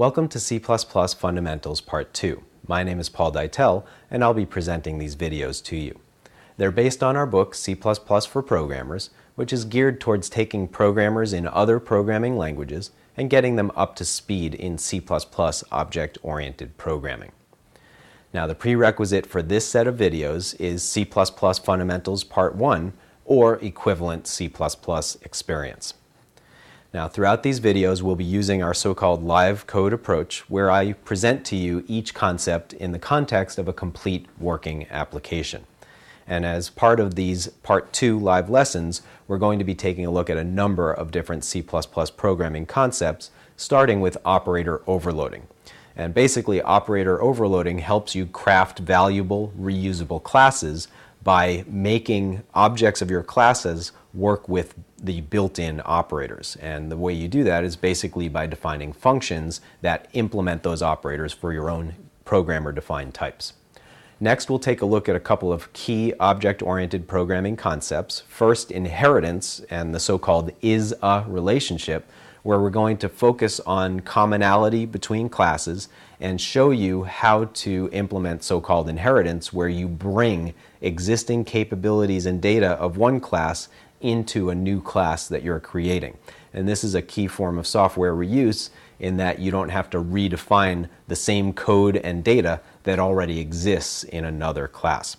Welcome to C++ Fundamentals Part 2. My name is Paul Deitel, and I'll be presenting these videos to you. They're based on our book, C++ for Programmers, which is geared towards taking programmers in other programming languages and getting them up to speed in C++ object-oriented programming. Now, the prerequisite for this set of videos is C++ Fundamentals Part 1, or equivalent C++ experience. Now, throughout these videos, we'll be using our so-called live code approach, where I present to you each concept in the context of a complete working application. And as part of these Part 2 live lessons, we're going to be taking a look at a number of different C++ programming concepts, starting with operator overloading. And basically, operator overloading helps you craft valuable, reusable classes by making objects of your classes work with the built-in operators. And the way you do that is basically by defining functions that implement those operators for your own programmer-defined types. Next, we'll take a look at a couple of key object-oriented programming concepts. First, inheritance and the so-called is-a relationship, where we're going to focus on commonality between classes and show you how to implement so-called inheritance, where you bring existing capabilities and data of one class into a new class that you're creating. And this is a key form of software reuse in that you don't have to redefine the same code and data that already exists in another class.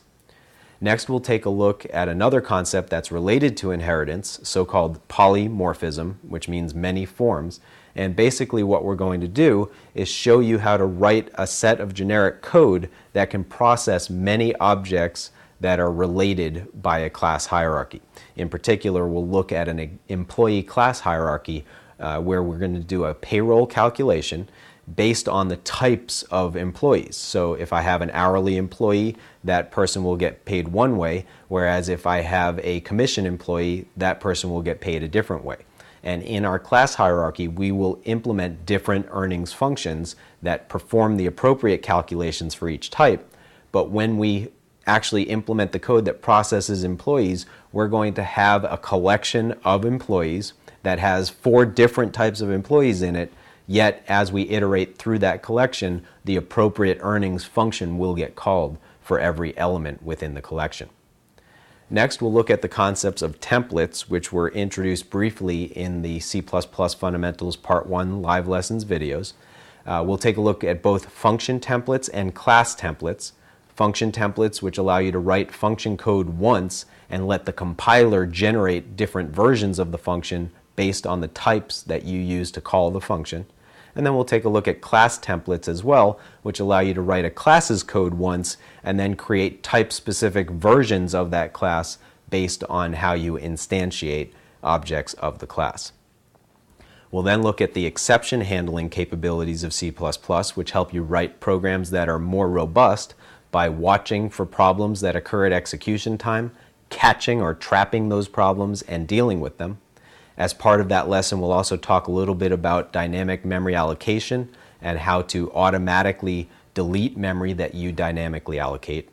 Next, we'll take a look at another concept that's related to inheritance, so-called polymorphism, which means many forms. And basically what we're going to do is show you how to write a set of generic code that can process many objects that are related by a class hierarchy. In particular, we'll look at an employee class hierarchy where we're going to do a payroll calculation based on the types of employees. So if I have an hourly employee, that person will get paid one way, whereas if I have a commission employee, that person will get paid a different way. And in our class hierarchy, we will implement different earnings functions that perform the appropriate calculations for each type. But when we actually implement the code that processes employees, we're going to have a collection of employees that has 4 different types of employees in it. Yet, as we iterate through that collection, the appropriate earnings function will get called for every element within the collection. Next, we'll look at the concepts of templates, which were introduced briefly in the C++ Fundamentals Part 1 live lessons videos. We'll take a look at both function templates and class templates. Function templates, which allow you to write function code once and let the compiler generate different versions of the function based on the types that you use to call the function. And then we'll take a look at class templates as well, which allow you to write a class's code once and then create type-specific versions of that class based on how you instantiate objects of the class. We'll then look at the exception handling capabilities of C++, which help you write programs that are more robust by watching for problems that occur at execution time, catching or trapping those problems, and dealing with them. As part of that lesson, we'll also talk a little bit about dynamic memory allocation and how to automatically delete memory that you dynamically allocate.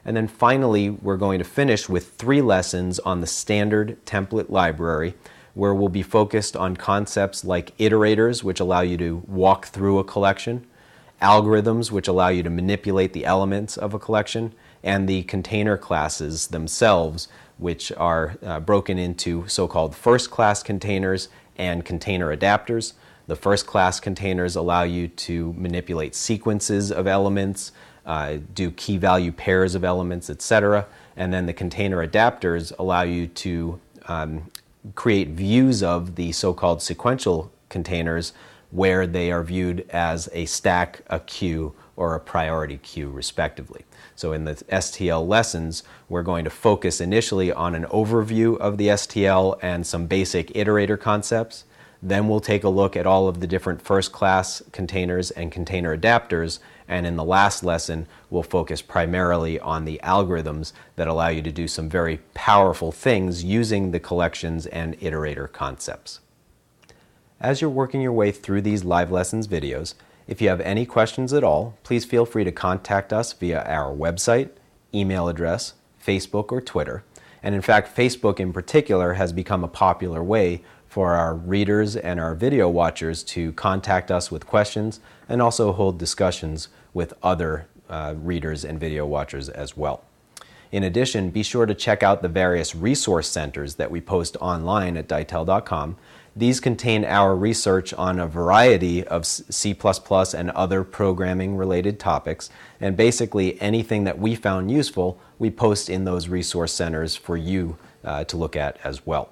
And then finally, we're going to finish with 3 lessons on the standard template library, where we'll be focused on concepts like iterators, which allow you to walk through a collection, algorithms, which allow you to manipulate the elements of a collection, and the container classes themselves, which are broken into so-called first-class containers and container adapters. The first-class containers allow you to manipulate sequences of elements, do key-value pairs of elements, etc. And then the container adapters allow you to create views of the so-called sequential containers, where they are viewed as a stack, a queue, or a priority queue, respectively. So in the STL lessons, we're going to focus initially on an overview of the STL and some basic iterator concepts. Then we'll take a look at all of the different first-class containers and container adapters. And in the last lesson, we'll focus primarily on the algorithms that allow you to do some very powerful things using the collections and iterator concepts. As you're working your way through these live lessons videos, if you have any questions at all, please feel free to contact us via our website, email address, Facebook, or Twitter. And in fact, Facebook in particular has become a popular way for our readers and our video watchers to contact us with questions and also hold discussions with other readers and video watchers as well. In addition, be sure to check out the various resource centers that we post online at Ditel.com. These contain our research on a variety of C++ and other programming-related topics, and basically anything that we found useful, we post in those resource centers for you to look at as well.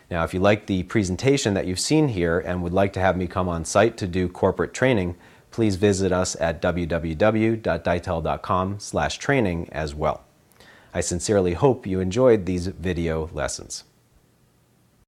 Now, if you like the presentation that you've seen here and would like to have me come on site to do corporate training, please visit us at www.ditel.com/training as well. I sincerely hope you enjoyed these video lessons.